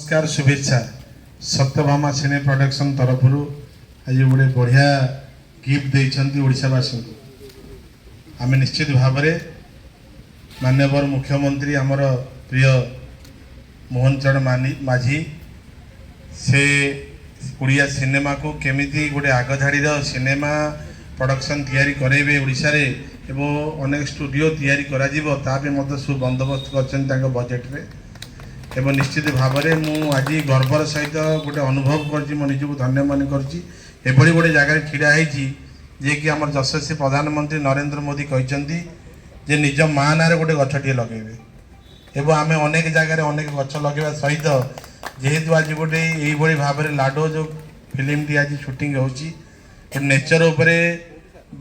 नमस्कार शुभेच्छा सत्यभामा सिने प्रोडक्शन तरफ आज गोटे बढ़िया गिफ्ट देइछंती ओडिशावासी को आम निश्चित भाव माननीय मुख्यमंत्री आमर प्रिय मोहन चरण माझी से ओडिया सिनेमा को केमिति गोटे आगधाड़ी सिनेमा प्रोडक्शन तैयारी करेबे ओडिशा रे एवं अनेक स्टूडियो तैयारी करा जीवो तापे मते सु बंदोबस्त करछन तांको बजेट रे एवं निश्चित भाव में आज गर्वर सहित गोटे अनुभव कर निजक धन्य मन कर गोटे जगह ढड़ा जे कि आम यशस्वी प्रधानमंत्री नरेंद्र मोदी कहते जे निज माँ ना गोटे गछटे लगे एवं आम अनेक जगह अनेक गछ लगे सहित जेहेतु आज गोटे यही भाव में लाडो जो फिल्म टी आज शूटिंग हो नेचर उपरे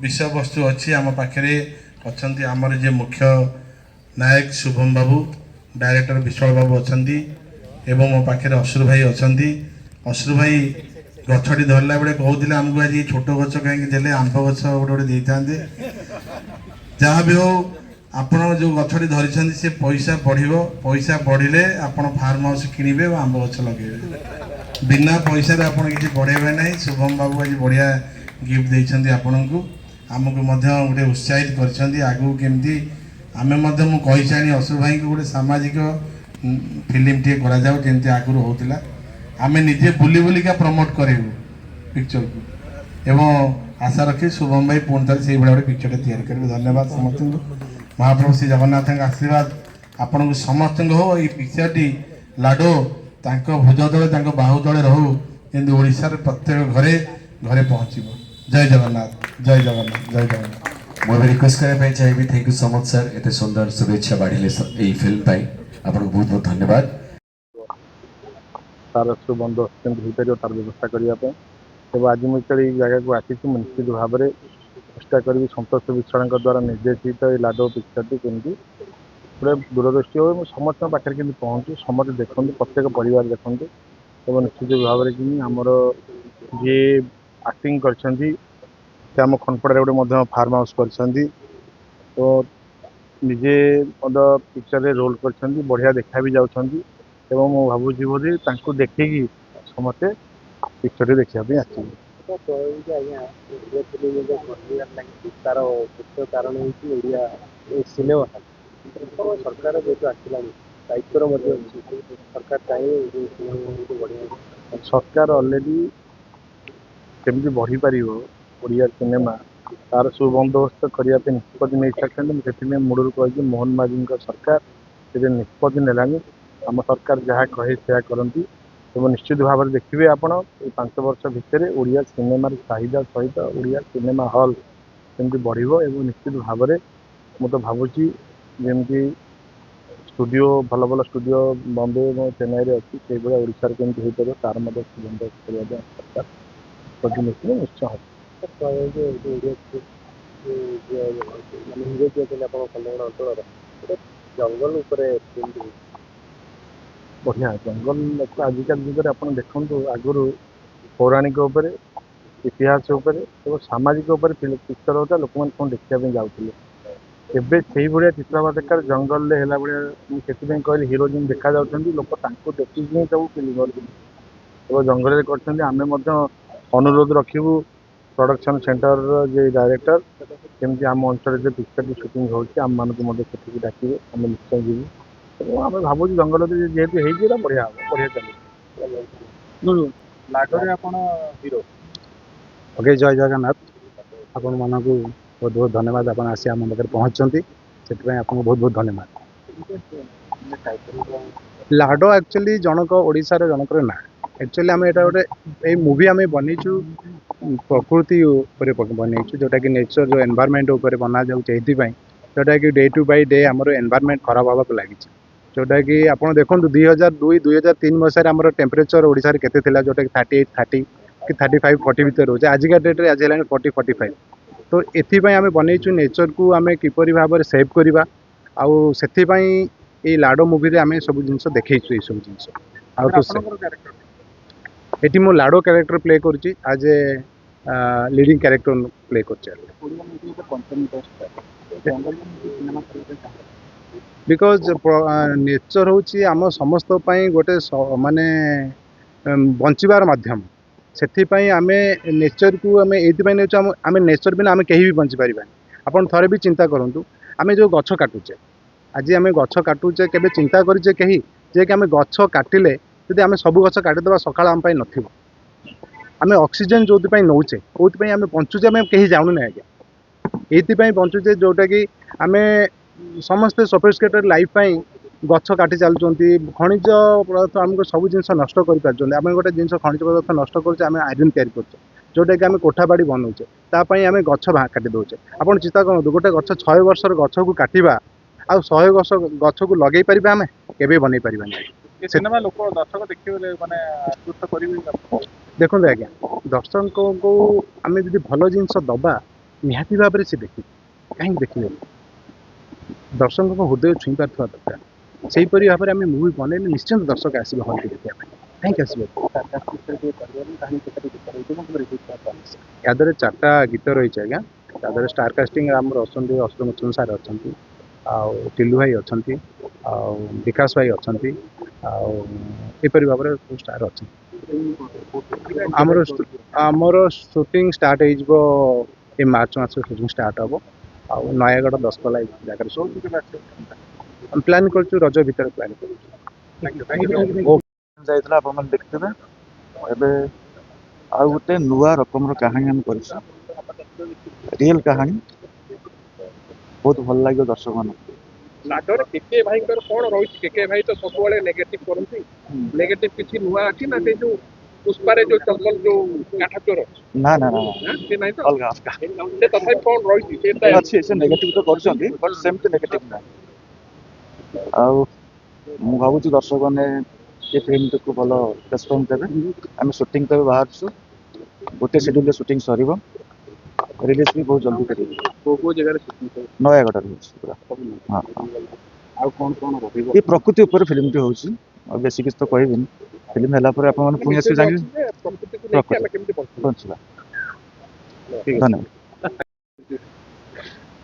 विषय वस्तु अच्छी आम पाखे अच्छा आमर जे मुख्य नायक शुभम बाबू डायरेक्टर विश्वाल बाबू अच्छा एवं मो पाखे अश्रु भाई अच्छा अश्रु भाई गछटी धरला बेले कहते आमको आज छोट गछ कहीं देले आंब गछ गोटे गोटे दे था जहाँ भी हो आपण जो गछटी धरी से पैसा बढ़ो पैसा बढ़िले आपण फार्म हाउस किणवे और आंब गछ लगे बिना पैसा आप किसी बढ़ेबे ना शुभम बाबू आज बढ़िया गिफ्ट देते आपण को आमको गोटे उत्साहित कर आगू केमती आमे कही चाणी अश्रु भाई को गोटे सामाजिक फिल्म टे करमती आगुरी होता आम निजे बुली बुलिका प्रमोट करें पिक्चर को एवं आशा रखी शुभम भाई पुणी थे से गोटे पिक्चर तैयारी करेंगे। धन्यवाद समस्त महाप्रभु श्री जगन्नाथ आशीर्वाद आपण को समस्त हो ये पिक्चर टी लाडो भुज तले बाहु तले रहू जमी ओडिशार प्रत्येक घरे घरे पहुँचब। जय जगन्नाथ जय जगन्नाथ जय जगन्नाथ। मुझे रिक्वेस्ट करने चाहिए thank you so much sir एत सुंदर शुभेच्छा बाढ़िले यही फिल्म पाई आपको बहुत बहुत धन्यवाद। तार सब बंदोबस्त हो तार व्यवस्था करने आज मुझे जगह को आसी निश्चित भाव में चेष्टा करी संतोष विश्वाल द्वारा निर्देशित लाडो पिक्चर टी कमी गोटे दूरदृष्टि हो समस्त पाखे के पहुँचू समस्त देखते प्रत्येक परिवार देखते और निश्चित भाव में आमर जी एक्टिंग कर आम खनपड़ा गोटे फार्म हाउस कर तो निजे पिक्चर रे रोल कर बढ़िया देखा भी जाऊँगी मु भावुँ बोली देखिकी समस्ते पिक्चर देखा आस तार मुख्य कारण होड़िया सिनेमा सरकार जेहतु आसला दायित्व सरकार चाहिए बढ़िया सरकार अलरेडी केमी बढ़ी पार ओडिया सिनेमा तार सुबंदोबस्त करने निष्पत्ति नहीं सारी से मूल कही मोहन माझी सरकार से निष्पत्ति नेलानी आम सरकार जहाँ कहे से करती तो निश्चित भाव में देखिए आपण 5 वर्ष भितर ओडिया सिनेमार चाहिदा सहित ओडिया सिनेमा हॉल केमती बढ़ो एवं निश्चित भाव में मुझे भावुची जमी स्टूडियो भल भल स्टूडियो बॉम्बे और चेन्नई में अच्छी से भाया ओडिशार केमती हो पार तार सुबंदोबस्त करने सरकार प्रतिनिधि निश्चय हम जंगल बढ़िया जंगल आजिकल जुगे आप देखु आगुरी पौराणिक इतिहास और सामाजिक पिक्चर होता लोक मैंने कौन देखा जाऊे एवं से भाया चित्र दरकार जंगल है भाया से कहली हिरो जी देखा लोक देखिए ही सब फिल्म कर जंगल कर अनुरोध रखू प्रोडक्शन सेंटर जे डायरेक्टर केमती आम अंचल जो पिक्चर की शूटिंग होम मानक डाकिए आम निश्चय जीव आम भावुँ जंगल जेहेतु हो बढ़िया हम बढ़िया चलो लाडो हीरो ओके जय जगन्नाथ आपण मानक बहुत बहुत धन्यवाद आप आसी आम पाखे पहुँचती से आपको बहुत बहुत धन्यवाद। लाडो एक्चुअली जनक ओडिशार जनक ना एक्चुअली आम एटा गोटे मूवी आम बनईचु प्रकृति बनईचु जोटा कि नेचर जो एनवायरनमेंट उपर बना जाऊँगी जोटा कि डे टू बाय डे आमर एनवायरनमेंट खराब होगा लगी जोटा कि आप देखो 2002-2003 मसीह आम टेम्परेचर ओडिशा रे केते थिला जोटा कि 38 30 कि 35 40 भितर रोचे आजिका डेट आज है 40 45 तो एथिपाई आम बनईचु नेचर को आम किपरि भाव में सेव करवा आउ से लाडो मूवी आम सब जिन देखु ये सब जिन ये मो लाडो क्यारेक्टर प्ले करुच्ची आज ए लीडिंग क्यारेक्टर प्ले कर बिकज नेचर हूँ आम समस्त गोटे माने बंचार माध्यम से आम नेचर को आम ये आम नेचर बिना आम कहीं भी बंची पार आपड़ थे भी चिंता करूँ आम जो गछ काटुचे आज आम गछ काटुचे केबे चिंता करें कहीं जे कि आम गछ काटिले जदि आम सब गछ काटिदेवा सकाल आम नथिबो आम ऑक्सीजन जो नौचे कौन आम बंचुचे आम कहीं जानू ना आज्ञा ये बंचुचे जोटा कि आम समस्ते सोफिस्टिकेटेड लाइफ गछ काटी चलुँच खनिज पदार्थ आमको सब जिन नष्ट कर आम गोटे जिन खनिज पदार्थ नष्ट करें आम आयरन तैयारी कर जोटा कि आम कोठा बाड़ी बनाऊे तापाई आम गछ काटी दौचे आप चिंता करूँ गोटे गछ 6 वर्षर गछ को काटा आ 100 वर्ष गछ को लगे पारे आम के बन पार सिनेमा लोक दर्शक देखिए माने आकृष्ट करेंगे देखो आज्ञा दर्शक को आम जब भल जिनस दबा निहाती भाव में सी देखिए कहीं देखिए दर्शक को हृदय छुई पार दरकार से भाव में आम मुवी बनैले निश्चिंत दर्शक आसवे हल के देखा कहीं आसवे यादव 4टा गीत रही है आज्ञा यादव स्टार कास्टिंग आम अच्छा अश्वमोचन सार अच्छा टिलू भाई अच्छा विकास भाई अच्छा आपर भाव में स्टार अच्छा आमर शूटिंग स्टार्ट हो मार्च मास शूटिंग स्टार्ट हम आ नयागढ़ 10 पला जगह प्लान कर रज भर प्लान जाइଥିଲା ଆପଣ ଦେଖିଥିବେ ଏବେ ଆଉ ଗୋଟେ ନୂଆ ରକମର କାହାଣୀ ଆମେ କରିଛୁ ରିଏଲ କାହାଣୀ ବହୁତ ଭଲ ଲାଗିବ ଦର୍ଶକମାନଙ୍କୁ लाडर केके भाई कौन रही केके भाई तो सब नेगेटिव करती नेगेटिव किसी नुआ अच्छी ना से जो पुष्पारे जो चंबल जो काठा चोर ନା ନା ନା से नहीं तो ଅଲଗା ଅଲଗା से तथापि कौन रही ଅଛି ସେ ନେଗେଟିଭ ତ କରୁଛନ୍ତି ବଟ୍ ସେମିତି ନେଗେଟିଭ ନାହିଁ ଆଉ ମୁଁ ଭାବୁଛି ଦର୍ଶକମାନେ ଏ ଫିଲ୍ମଟିକୁ ଭଲ ରେସ୍ପନ୍ସ ଦେବେ ଆମେ ସୁଟିଂ ପାଇଁ ବାହାରୁଛୁ ଗୋଟେ ସେଡ୍ୟୁଲରେ ସୁଟିଂ ସରିବ रिलीज भी बहुत जल्दी करेंगे को जगह शूटिंग नयागढ़ पूरा हाँ आउ कौन कौन रहिबो ये प्रकृति ऊपर फिल्म टी होची और बेसी किस तो कहबिन फिल्म हला पर अपन पुण्य से जानि प्रकृति को लेके हम केमती पहुंचला धन्यवाद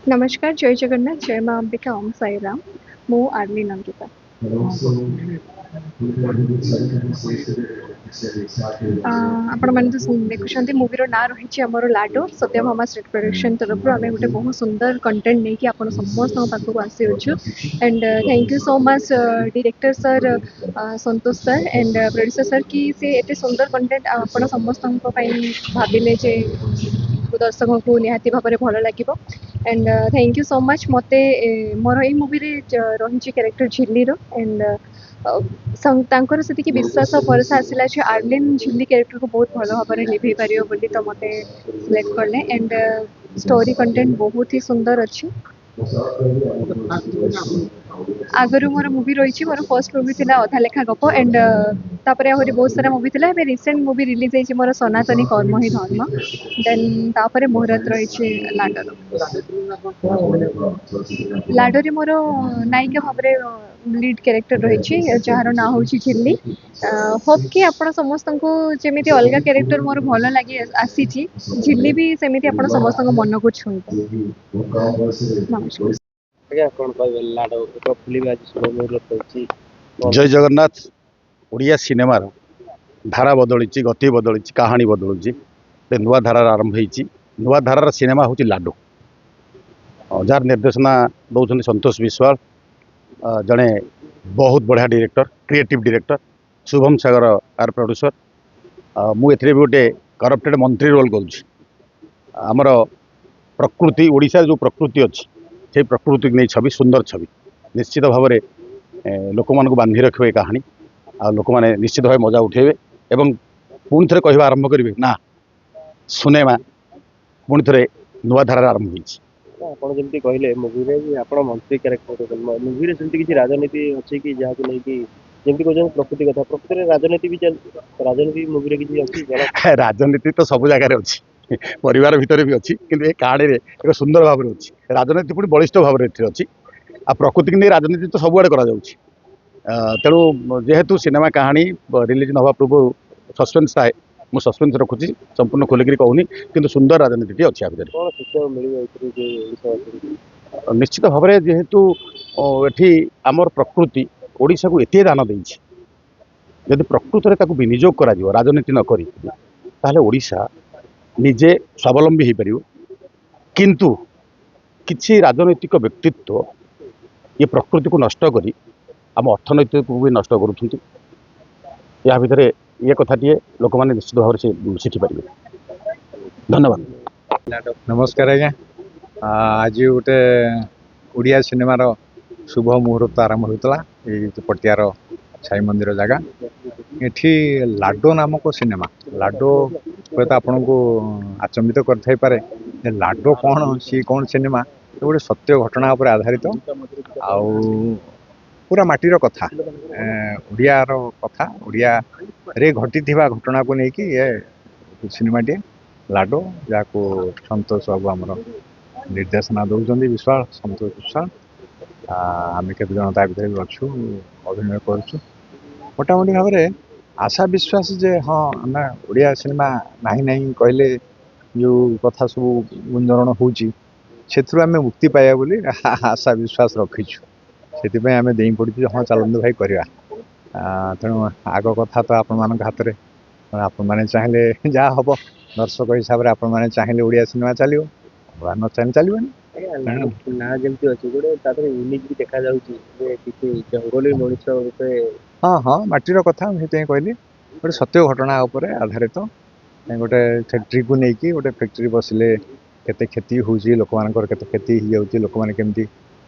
नमस्कार जय जगन्नाथ जय माँ अंबिका ओम साई राम मु आर्लिन अंकिता आपण मैंने तो देखुं मूवीर ना रही आमर लाडो सत्यभामा स्ट्रीट प्रोडक्शन तरफ आम गोटे बहुत सुंदर कंटेंट नहीं कि आपण समस्त पाखक आसीचु and thank you so much director sir Santosh sir and producer sir कि से एते सुंदर कंटेंट आपण समस्त भाविले जे दर्शक को निहाती भाव में भल लगे and thank you so much मते मोर ये मूवी रही कैरेक्टर झिल्लीर एंड तांकर से विश्वास भरोसा आसला जे आर्लिन झिल्ली कैरेक्टर को बहुत भल भाव में लिभे पार बोली तो मत सिलेक्ट करले एंड स्टोरी कंटेंट बहुत ही सुंदर अच्छी आगु मोर मूवी रही मोर फर्स्ट मूवी थी अधा लेखा गप एंड तापर आहरी बहुत सारा मूवी थी रिसेंट मूवी रिलीज होती मोर सनातनी कर्म ही धर्म देन तापर मुहूर्त रही लाडोरे मोर नायिका भाव लीड कैरेक्टर रही जार ना हूँ झिल्ली होप कि आपण समस्त को जमी अलग कैरेक्टर मोर भल लगे आसी झिल्ली भी सेमती आप समस्त मन को छुई नमस्कार आज्ञा कौन कहबे लाडो एक फिल्म आज शुभ मुहूर्त होची जय जगन्नाथ ओडिया सिनेमार धारा बदली गति बदली कहानी बदलुची नुआ धारार आरंभ होती नुआ धारार सिनेमा हूँ लाडो जार निर्देशना दौरान संतोष विश्वाल जड़े बहुत बढ़िया director creative director Shubham Sagar आर प्रोड्यूसर मुझे भी गोटे करप्टेड मंत्री रोल करमर प्रकृति ओडिशा जो प्रकृति अच्छी से प्रकृति नहीं छवि सुंदर छवि निश्चित भाव में लोक मान बांधि रखे कहानी आ लोक मैंने निश्चित भाव मजा उठेबे एवं पुणी थे कह आरंभ करेंगे ना सिनेमा पुणी थे नुआ धारा आरंभ होती ଆପଣ ଯେମିତି କହିଲେ ମୁଭିରେ ବି ଆପଣ ମନ୍ତ୍ରୀ କ୍ୟାରେକ୍ଟର ମୁଭିରେ ସେମିତି କିଛି ରାଜନୀତି ଅଛି କି ଯାହାକୁ ନେଇକି ଯେମିତି କହୁଛନ୍ତି ପ୍ରକୃତି କଥା ପ୍ରକୃତିରେ ରାଜନୀତି ବି ଚାଲିଛି ରାଜନୀତି ମୁଭିରେ କିଛି ଅଛି राजनीति तो सब जगह अच्छी परिवार भितर भी अच्छी किंतु ए कहानी एक सुंदर भाव में अच्छी राजनीति पुणी बलिष्ठ भाव में अच्छी आ प्रकृति की नहीं राजनीति तो सबुआड़े करा तेणु जेहेतु सिनेमा कहानी रिलीज न हवा पूर्व सस्पेन्स थाए मु सस्पेन्स रखुची संपूर्ण खोलिक कहूनी किंतु सुंदर राजनीति अच्छी आ भितर कौन शिक्षा मिल निश्चित भाव में जेहेतु ଏଠି ଆମର ପ୍ରକୃତି ଓଡ଼ିଶାକୁ ଏତେ ଦାନ ଦେଇଛି, ଯଦି ପ୍ରକୃତରେ ତାକୁ ବିନିଯୋଗ କରାଯିବ ରାଜନୀତି ନ କରି, ତାହେଲେ ଓଡ଼ିଶା ନିଜେ ସ୍ୱାବଲମ୍ବୀ ହୋଇପାରିବ। କିନ୍ତୁ କିଛି ରାଜନୈତିକ ବ୍ୟକ୍ତିତ୍ୱ ଏ ପ୍ରକୃତିକୁ ନଷ୍ଟ କରି ଆମ ଅର୍ଥନୈତିକକୁ ବି ନଷ୍ଟ କରୁଛନ୍ତି। ଏହା ଭିତରେ ଏ କଥାଟିଏ ଲୋକମାନେ ନିଶ୍ଚିତ ଭାବରେ ଶିଖିପାରିବେ। ଧନ୍ୟବାଦ। नमस्कार आज्ञा आज गोटे ओडिया सिनेमार शुभ मुहूर्त आरंभ होता ये पटियार साई मंदिर जगह एठी लाडो नामक सिनेमा लाडो हूँ आपण को आचंबित करे लाडो कौन सी कौन सिनेमा गोटे सत्य घटना पर आधारित आउ पूरा माटीर कथा ओडियार कथा ओडिया रे घटी घटना को लेकिन ये सिनेमाटी लाडो जहाँ सतोष बाबू आमर निर्देशना दौरान विश्वाल सतोष विश्वाल आम केत जन ता भर भी अच्छु अभिनय करुँ मोटामोटी भाव में आशा विश्वास जे हाँ आम ओडिया सिनेमा नहीं नहीं कहले जो कथा सब गुंजरण होमें मुक्ति पाइबा बोली आशा विश्वास रखीचु से आम दे पड़ू हाँ चलते भाई करवा तेणु आग कथा तो आपण मान हाथ में आपण मैंने चाहिए जहाँ हम दर्शक हिसाब से आपण मैंने चाहिए ओडिया सिनेमा चलो न चाहिए चलो ना जमती अच्छे गोटे यूनिक भी देखा जंगली मनुष्य रूपे हाँ हाँ माटीर कथा से कहली गोटे सत्य घटना उपर आधारित गोटे फैक्ट्री को लेकिन गोटे फैक्ट्री बसिले केते क्षति होउची लोक मानकर केते क्षति हो जाउची लोक माने केमती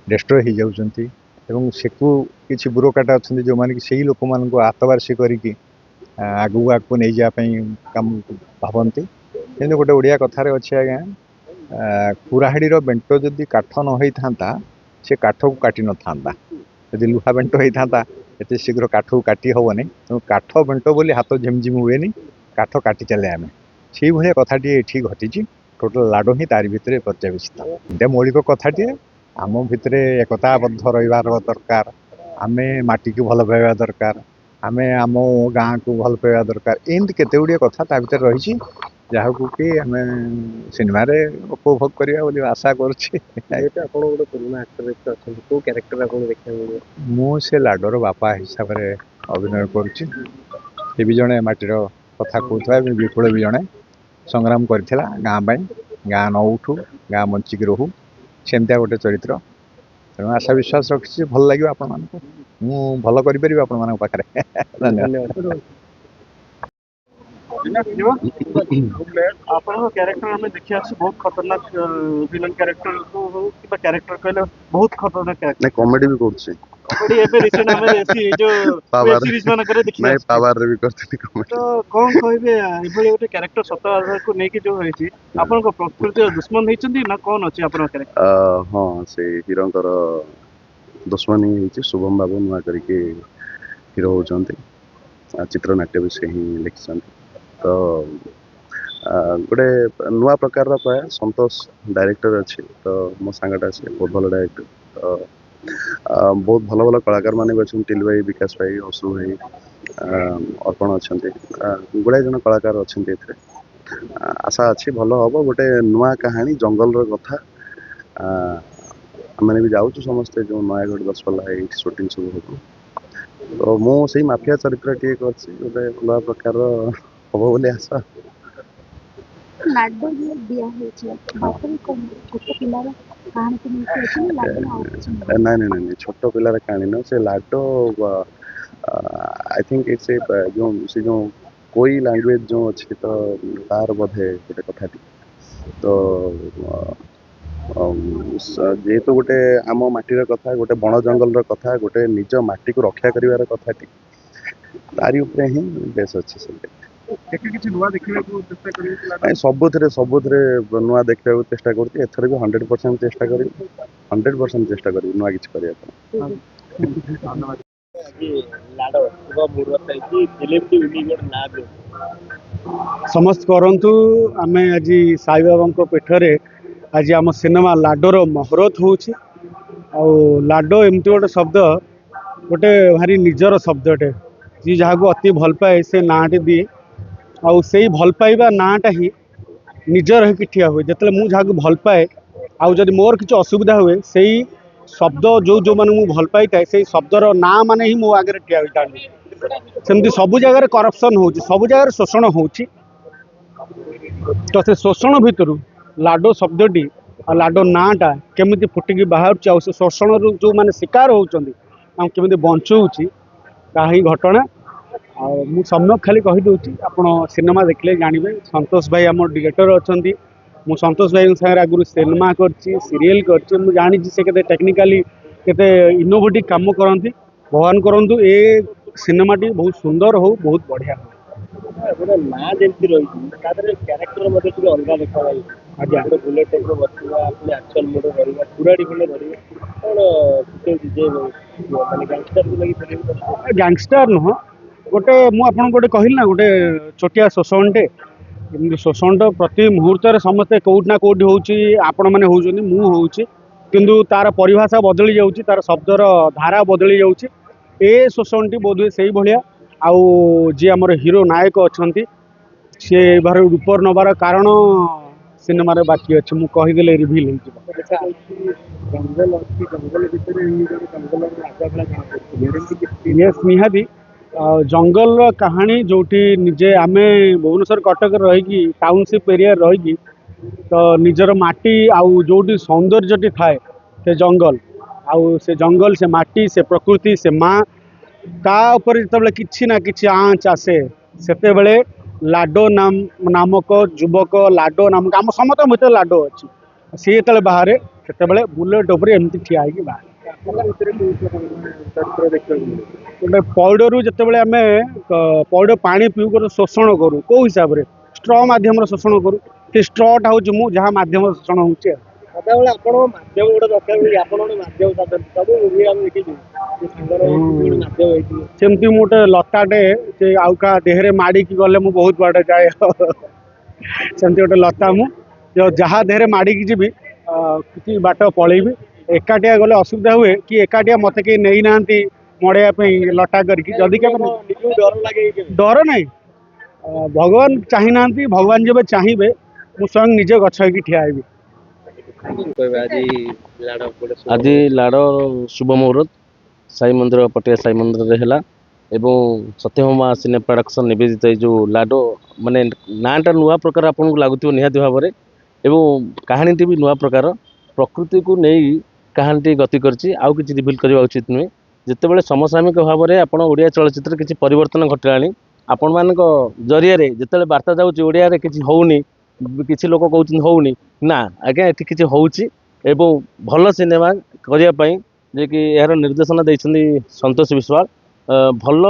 डिस्ट्रॉय हो जाउचंती एवं सेकु किछि ब्यूरोक्रेट अछंती जो माने कि सेही लोक मान को आतबारसी करिकी आगु आगु नहीं जाए काम भावती किंतु गोटे ओडिया कथार अच्छे आज्ञा कुराहाड़ी बेंट जदि काठ न होता से काठ को काटी न था जदि लुहा बेंट होता एत शीघ्र काठ को काटी हेनी तेणु काठ बेंट बोली हाथ झिमझिम हुए काठ काटी चले आम से भाया कथाटी ये घटी टोटाल लाडो ही तारी भितर पर्यवेसित एटे मौलिक कथाटी आम भितर एकताबद्ध रही दरकार आम माटी को भल पाइबा दरकार आम आम गाँ को भल पाइबा दरकार एमती केते गुड़िया कथा ता भीतर रही जहाँ को कि आम सिनेमा उपभोग करवा बोली आशा करुँचे मुझे लाडोर बापा हिसाब से अभिनय करुँचे भी जड़े माटीर कथा कहता विपुल भी जड़े संग्राम करथिला गाँ गाँ न उठू गाँ बंचिक रहू सेमतिया गोटे चरित्र तेणु आशा विश्वास रखी भल लगे आपण मान भल कर आपण पाखे धन्यवाद आपन कैरेक्टर हमें देखिए बहुत खतरनाक विलन कैरेक्टर को हो कि कैरेक्टर कहले बहुत खतरनाक कैरेक्टर नहीं कॉमेडी भी करछे कॉमेडी एबे रिसेंट हमें ऐसी जो वेब सीरीज माने करे देखिए नहीं पावर रे भी करते कॉमेडी तो कौन कहबे एबे गोटे कैरेक्टर सत आधार को नेकी जो होईची आपन को प्रकृति दुश्मन हेचंदी ना कौन अछि आपन कैरेक्टर हां से हीरोंकर दुश्मनी हेची शुभम बाबू नुआ करके हीरो होचंती चित्रनाट्य भी से ही लिखछंती तो गोटे नुआ प्रकार प्राय संतोष डायरेक्टर अच्छे तो मो सांगटा से बहुत भल डायरेक्टर तो बहुत भल भल कलाकार मैंने भी अच्छा टिल भाई विकास भाई असु भाई अर्पण अच्छा गुड़ाए जन कलाकार अच्छा आशा अच्छी भल हम गोटे नुआ कहानी जंगल कथा मैंने भी जाऊँ समस्ते जो नयागढ़ दशपल्ला शूटिंग सब हो तो मुझे माफिया चरित्र टे गोटे अलग प्रकार हम बोली आशा लाडो जो दिया है छोट पिलार कहानी को नहीं नहीं नहीं नहीं छोट पिलार कहानी ना से लाडो आई थिंक इट्स ए जो कोई लैंग्वेज जो अच्छी तो तार बोधे गोटे कथाटी तो जेहेतु गोटे आम माटीर कथा गोटे बण जंगल कथा गोटे निज माटी को रक्षा करिवार कथाटी तारी उपरे ही बेस अच्छे सब सबुथिरे नुआ देखा चेष्टा करुँच एथर भी 100% चेष्टा करी 100% चेष्टा करी नुआ किसी करने समस्त करंतु आमे आज साई बाबा पीठरे आज आम सिनेमा लाडोर महरत होउछि आ लाडो एमती गोटे शब्द गोटे भारी निजर शब्दटे जी जहाँ को अति भल पाए से नाटी दिए आउ से भल पाइबा नाटा ही निजर होकर ठिया हुए जिते मुझे जहाँ भल पाए आउ जदि मोर किसी असुविधा हुए से शब्द जो जो मैंने भल पाई था से शब्दर ना माने ही मो आगे ठिया होता सेमती सब जगह करप्शन हो सब जगह शोषण हो तो से शोषण भितर लाडो शब्दटी आ लाडो नाटा केमी फुटिकी बाहर से शोषण जो मैंने शिकार होमी बचाऊँगी ही घटना मु सम्यक खाली कहीदे आप सिनेमा देखले जानवे संतोष भाई आम डिरेक्टर अच्छा मु संतोष भाई सागर आगुरी सिनेमा कर सीरियल कर जानी से केते टेक्निकाली केते इनोवेटिव काम करती भगवान करंतु ए सिनेमाटी बहुत सुंदर हो बहुत बढ़िया हो गोटे ना जमी रही क्यारेक्टर अलग देखा आज्ञा गोटे बुलेट टाइप बसवा पुणी एक्शन मोड धरवा कुराड़ी खंडे धरवा कौन गैंगस्टर को लगी गैंगस्टर नुह गोटे मुझे गोटे कहली ना गोटे छोटिया शोषणटे शोषण प्रति मुहूर्त समस्ते कौटना कौटी होपण मैंने होती मुझे किंतु तार परिभाषा बदली जाऊँगी तार शब्दर धारा बदली जाऊँगी ए शोषण टी बोधे से भाया आउ जी आमर हीरो नायक अच्छा सी बार रूप नबार कारण सिनेमा बाकी अच्छे मुझे कहीदे रिभिल जंगल अच्छी जंगल यस निहाती जंगल कहानी जोटी निजे आमे भुवनेश्वर कटक रही टाउनशिप एरिया रही तो निजर माटी आउ जोटी सौंदर्यटी थाए से जंगल आउ से जंगल से माटी से प्रकृति से माँ ता ऊपर जिते किसी ना कि आँच आसे से लाडो नामक युवक लाडो नामक आम समस्त भर लाडो अच्छी सी जो बाहर से बुलेट उपर एमती ठिया होगी बाहर गोटे पौड़ू जिते आम पौड़ पानी पीऊ कर शोषण करूँ कौ हिसाब से स्ट्र मध्यम शोषण करूँ से स्ट्रटा हूँ मुझे जहाँ मध्यम शोषण हो सदाबले आप मध्यम गोटे दरकार आप मध्यम सब मुवी आम देखी सेमती गोटे लताटे से आउ का देहरे माड़िकी गले मु बहुत बाट जाए सेमती गोटे लता मु जहाँ देहरे माड़िकी जीवी कि बाट पलैबी एकाटिया गले असुविधा हुए कि एकाटिया मत कहीं नहीं ना मड़ाई लटा करके जदि डर लगे डर ना भगवान चाही ना भगवान जब चाहिए मुझे स्वयं निजे गछ होगी ठिया होगी आज लाड़ शुभ मुहूर्त साई मंदिर पटिया साई मंदिर है एवं सत्यभामा सिने प्रोडक्शन निवेदित जो लाडो माने नाटा नुआ प्रकार आपको लगुव निहाती भाव में एवं कहानीटी भी नुआ प्रकार प्रकृति को नहीं कहानीटी गति करछि आउ किछि रिवील करबा उचित नुहे जितेबाला समसामयिक भाव में आप ओडिया चलचित्र किसी परिवर्तन घटलानी आपण मानक जरिया जिते बार्ता जाऊँगी ओडिया किसी होनी किसी लोक कहते होनी ना आज्ञा ये किसी होची एवं भल सिनेमा करने जे कि यार निर्देशना देइछन्ती संतोष विश्वाल भल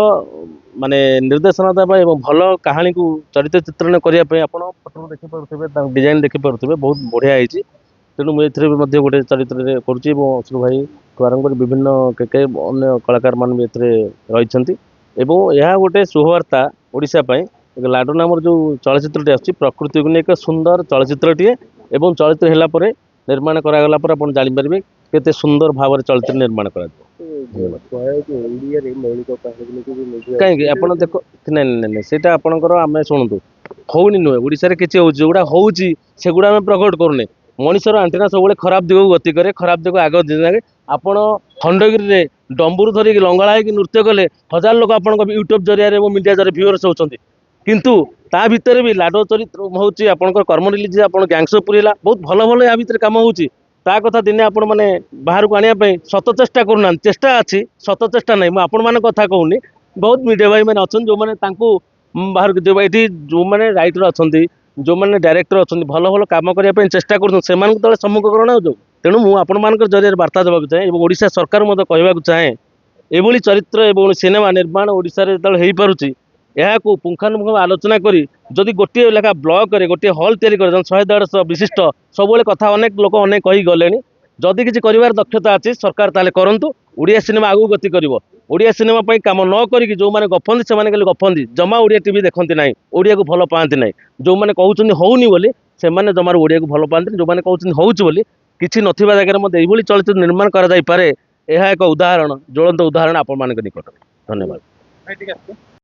माने निर्देशना देवा एवं भल कहानी को चरित्र चित्रण करने आप फोटो देखिपे डिजाइन देखिपे बहुत बढ़िया होती तेणु मुझे गोटे चरित्र करुँची अश्रु भाई आरंभ कर विभिन्न के अन्य कलाकार मान भी रही यह गोटे शुभवार्ता ओडिशा लाडो नाम जो चलचित्रटी आसुची प्रकृति को एक सुंदर चलचित्रटीए एवं चलचित्र होला परे निर्माण करागला पर आप जानीपारे केते सुंदर भाव में चलचित्र निर्माण करा कहीं आप देख ना सेटा आपंकर आम शुणु होनी नुहे ओडिशा किसी हो जोड़ा होची सेगुड़ा आम प्रकट करूने मनीषर आंटीना सब खराब दिग को गति करे खराब दिग आग दिन आपण खंडगिरी डंबुर धरिक लंगड़ा होगी नृत्य कले हजार लोक आप यूट्यूब जरिया मीडिया जरिए व्यूअर्स होती किंतु ता भितर भी लाडो चरित्र होची आपनकर कर्म रिलीज आप गैंगस्टर पुरेला बहुत भल भल या भितर काम होची ता कथा दिने आपण माने बाहर को आनिया पे सत चेष्टा करूना चेष्टा अच्छी सत चेष्टा नहीं मुझे आपण मान कथा कहूनी बहुत मीडिया भाई मैंने अच्छा जो मैंने बाहर जो ये जो मैंने राइटर अच्छा जो मैंने डायरेक्टर अच्छा भल भल कम करने चेष्टा कर सम्मुख करण जो तेणु मुझे जरिए वार्ता देवाक चाहे ओडिशा सरकार मत कहवाक चाहे एभली चरित्र एवं सिनेमा निर्माण ओडिशा रे जेतबेले हेई पारुची यहाँ को पुंखानुपुंख आलोचना करी जदि गोटे लेखा ब्लॉक करे गोटे हल तैयारी करे 100-150 विशिष्ट सब कथा अनेक लोक अनेक कही गले जदि किसी कर दक्षता अच्छी सरकार ताले करंतु ओडिया सिनेमा आगू गति करिवो ओडिया सिनेमा पई काम न करिक जो माने गफंदी से माने गफंदी जमा ओडिया टीवी देखंती नाही ओडिया को भल पाती नाही जो माने कहउछन्ती होउनी बोली से माने जमार ओडिया को भल पाती जो माने कहउछन्ती होउछ बोली किछि नथिबा जगह मध्ये एइभली चलचित्र निर्माण करा जाई पारे यह एक उदाहरण ज्वलंत उदाहरण आपण मानक निकट धन्यवाद।